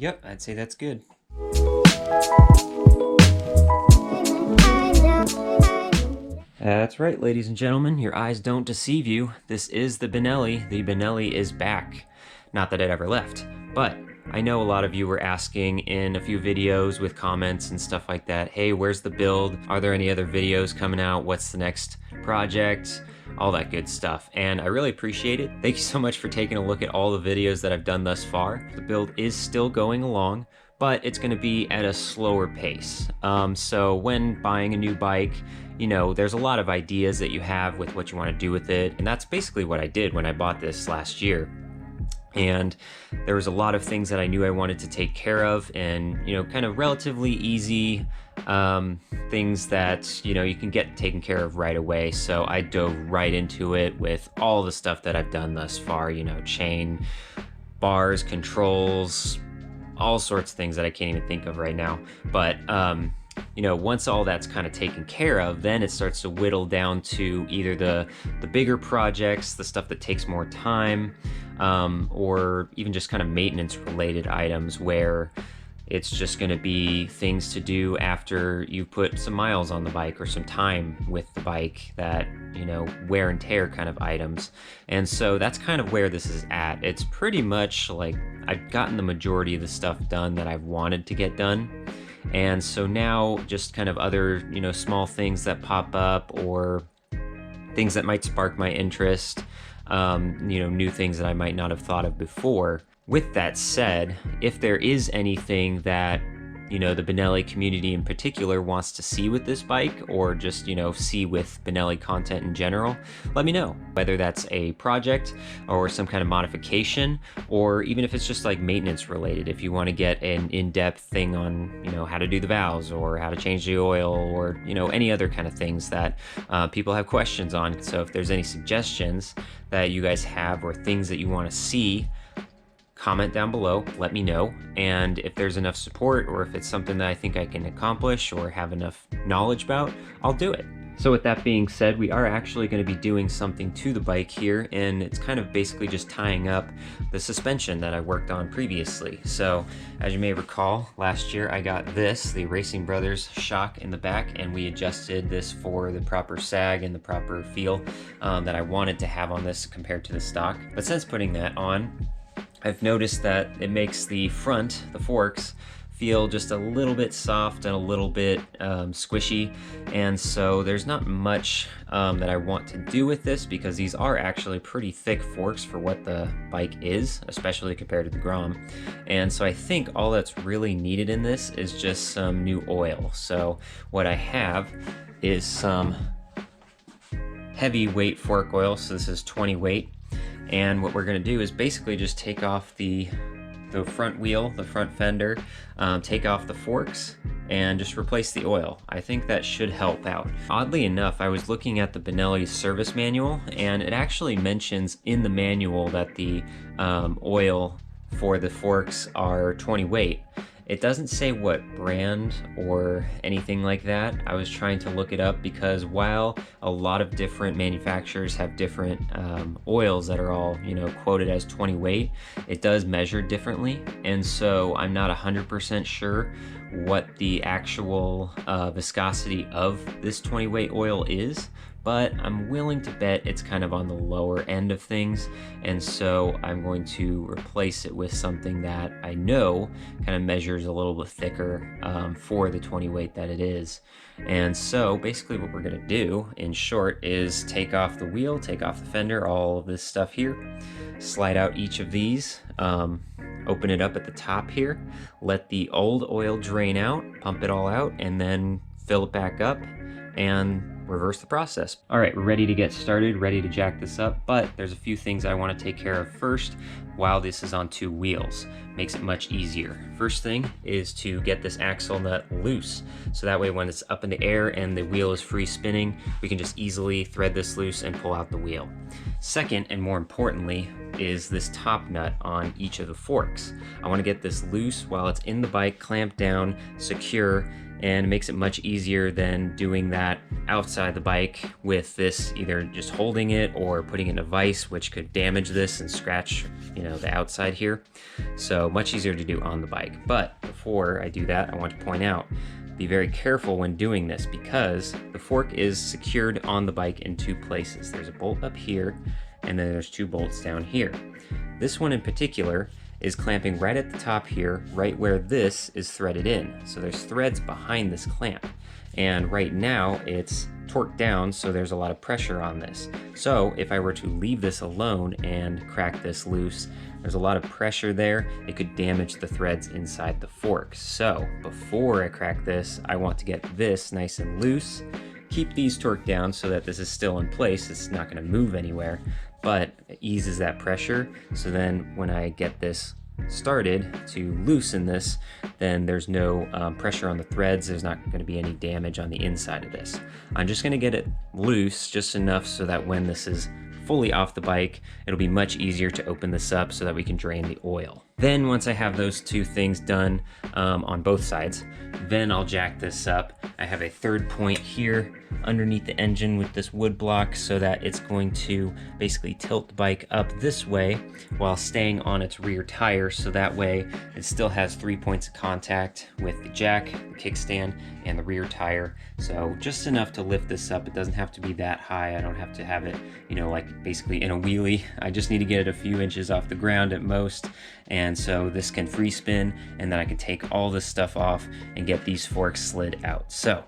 Yep, I'd say that's good. That's right, ladies and gentlemen, your eyes don't deceive you. This is the Benelli. The Benelli is back. Not that it ever left, but I know a lot of you were asking in a few videos with comments and stuff like that, hey, where's the build? Are there any other videos coming out? What's the next project? All that good stuff, and I really appreciate it. Thank you so much for taking a look at all the videos that I've done thus far. The build is still going along, but it's going to be at a slower pace. So when buying a new bike, you know, there's a lot of ideas that you have with what you want to do with it, and that's basically what I did when I bought this last year. And there was a lot of things that I knew I wanted to take care of, and, you know, kind of relatively easy things that, you know, you can get taken care of right away. So I dove right into it with all the stuff that I've done thus far, you know, chain, bars, controls, all sorts of things that I can't even think of right now. But you know, once all that's kind of taken care of, then it starts to whittle down to either the bigger projects, the stuff that takes more time, or even just kind of maintenance related items where it's just going to be things to do after you put some miles on the bike or some time with the bike, that, you know, wear and tear kind of items. And so that's kind of where this is at. It's pretty much like I've gotten the majority of the stuff done that I've wanted to get done. And so now just kind of other, you know, small things that pop up or things that might spark my interest, you know, new things that I might not have thought of before. With that said, if there is anything that, you know, the Benelli community in particular wants to see with this bike, or just, you know, see with Benelli content in general, let me know. Whether that's a project or some kind of modification, or even if it's just like maintenance related, if you want to get an in-depth thing on, you know, how to do the valves or how to change the oil, or, you know, any other kind of things that people have questions on. So if there's any suggestions that you guys have or things that you want to see, comment down below, let me know. And if there's enough support, or if it's something that I think I can accomplish or have enough knowledge about, I'll do it. So with that being said, we are actually going to be doing something to the bike here, and it's kind of basically just tying up the suspension that I worked on previously. So as you may recall, last year I got this, the Racing Brothers shock in the back, and we adjusted this for the proper sag and the proper feel that I wanted to have on this compared to the stock. But since putting that on, I've noticed that it makes the front, the forks, feel just a little bit soft and a little bit squishy, and so there's not much that I want to do with this, because these are actually pretty thick forks for what the bike is, especially compared to the Grom. And so I think all that's really needed in this is just some new oil. So what I have is some heavyweight fork oil, so this is 20 weight. And what we're going to do is basically just take off the front wheel, the front fender, take off the forks, and just replace the oil. I think that should help out. Oddly enough, I was looking at the Benelli service manual, and it actually mentions in the manual that the oil for the forks are 20 weight. It doesn't say what brand or anything like that. I was trying to look it up, because while a lot of different manufacturers have different oils that are all, you know, quoted as 20 weight, it does measure differently. And so I'm not 100% sure what the actual viscosity of this 20 weight oil is, but I'm willing to bet it's kind of on the lower end of things. And so I'm going to replace it with something that I know kind of measures a little bit thicker for the 20 weight that it is. And so basically what we're going to do, in short, is take off the wheel, take off the fender, all of this stuff here, slide out each of these, open it up at the top here, let the old oil drain out, pump it all out, and then fill it back up and reverse the process. All right, we're ready to get started, ready to jack this up, but there's a few things I want to take care of first while this is on two wheels. Makes it much easier. First thing is to get this axle nut loose, so that way when it's up in the air and the wheel is free spinning, we can just easily thread this loose and pull out the wheel. Second, and more importantly, is this top nut on each of the forks. I want to get this loose while it's in the bike, clamped down, secure, and it makes it much easier than doing that outside the bike with this, either just holding it or putting it in a vise, which could damage this and scratch, the outside here. So much easier to do on the bike. But before I do that, I want to point out, be very careful when doing this because the fork is secured on the bike in two places. There's a bolt up here, and then there's two bolts down here. This one in particular is clamping right at the top here, right where this is threaded in. So there's threads behind this clamp. And right now it's torqued down, so there's a lot of pressure on this. So if I were to leave this alone and crack this loose, there's a lot of pressure there. It could damage the threads inside the fork. So before I crack this, I want to get this nice and loose, keep these torqued down so that this is still in place. It's not gonna move anywhere, but it eases that pressure. So then when I get this started to loosen this, then there's no pressure on the threads. There's not going to be any damage on the inside of this. I'm just going to get it loose just enough so that when this is fully off the bike, it'll be much easier to open this up so that we can drain the oil. Then once I have those two things done on both sides, then I'll jack this up. I have a third point here underneath the engine with this wood block so that it's going to basically tilt the bike up this way while staying on its rear tire, so that way it still has 3 points of contact with the jack, the kickstand, and the rear tire. So just enough to lift this up. It doesn't have to be that high. I don't have to have it, like basically in a wheelie. I just need to get it a few inches off the ground at most. And so this can free spin, and then I can take all this stuff off and get these forks slid out. So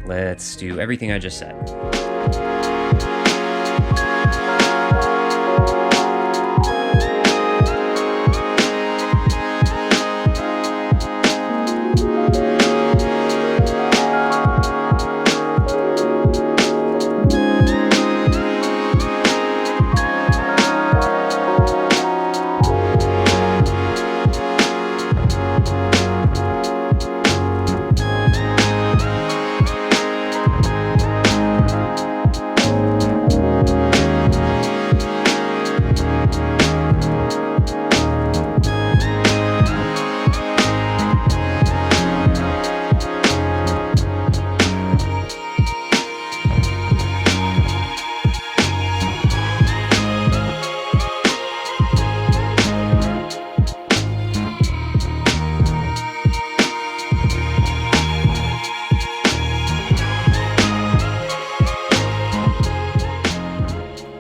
let's do everything I just said.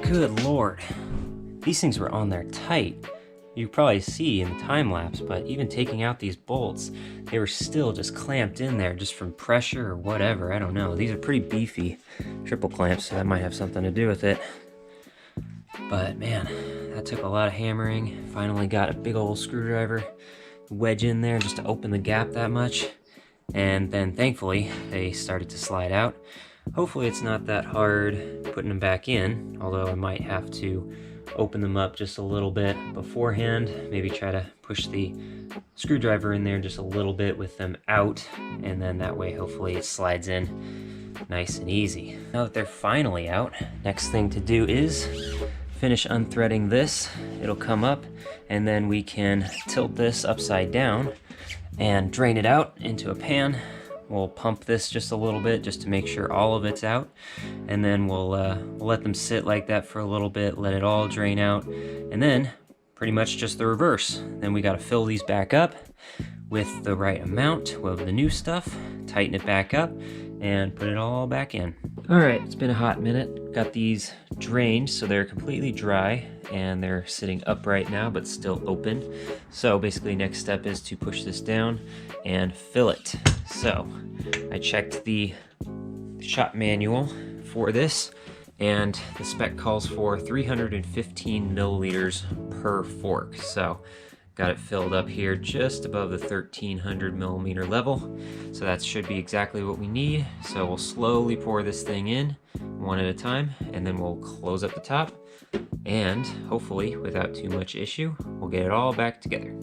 Good Lord, these things were on there tight. You probably see in the time lapse, but even taking out these bolts, they were still just clamped in there just from pressure or whatever. I don't know. These are pretty beefy triple clamps, so that might have something to do with it. But man, that took a lot of hammering. Finally got a big old screwdriver wedge in there just to open the gap that much. And then thankfully they started to slide out. Hopefully it's not that hard putting them back in, although I might have to open them up just a little bit beforehand. Maybe try to push the screwdriver in there just a little bit with them out, and then that way hopefully it slides in nice and easy. Now that they're finally out, next thing to do is finish unthreading this. It'll come up, and then we can tilt this upside down and drain it out into a pan. We'll pump this just a little bit just to make sure all of it's out, and then we'll let them sit like that for a little bit, let it all drain out, and then pretty much just the reverse. Then we got to fill these back up with the right amount of the new stuff, tighten it back up, and put it all back in. All right, it's been a hot minute. Got these drained so they're completely dry, and they're sitting upright now but still open. So basically next step is to push this down and fill it. So I checked the shop manual for this, and the spec calls for 315 milliliters per fork. So got it filled up here just above the 1300 millimeter level. So that should be exactly what we need. So we'll slowly pour this thing in one at a time, and then we'll close up the top, and hopefully without too much issue, we'll get it all back together.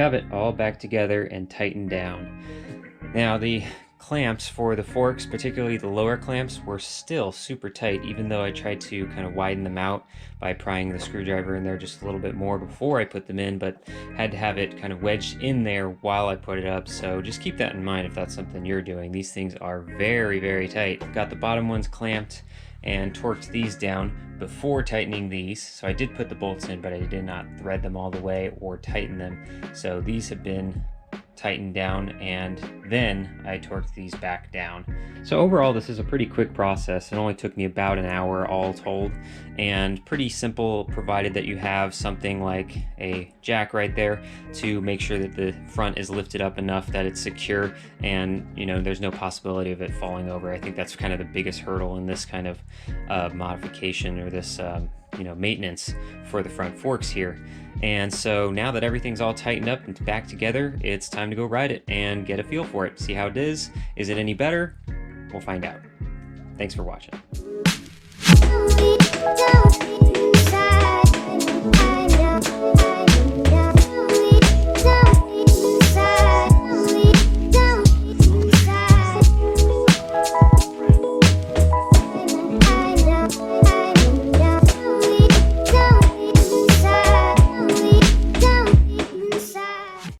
have it, all back together and tightened down. Now the clamps for the forks, particularly the lower clamps, were still super tight, even though I tried to kind of widen them out by prying the screwdriver in there just a little bit more before I put them in, but had to have it kind of wedged in there while I put it up. So just keep that in mind if that's something you're doing. These things are very, very tight. Got the bottom ones clamped and torqued these down before tightening these. So I did put the bolts in, but I did not thread them all the way or tighten them. So these have been tightened down, and then I torqued these back down. So overall, this is a pretty quick process. It only took me about an hour all told, and pretty simple, provided that you have something like a jack right there to make sure that the front is lifted up enough that it's secure and, you know, there's no possibility of it falling over. I think that's kind of the biggest hurdle in this kind of modification, or this you know, maintenance for the front forks here. And so now that everything's all tightened up and back together, it's time to go ride it and get a feel for it. See how it is. Is it any better? We'll find out. Thanks for watching.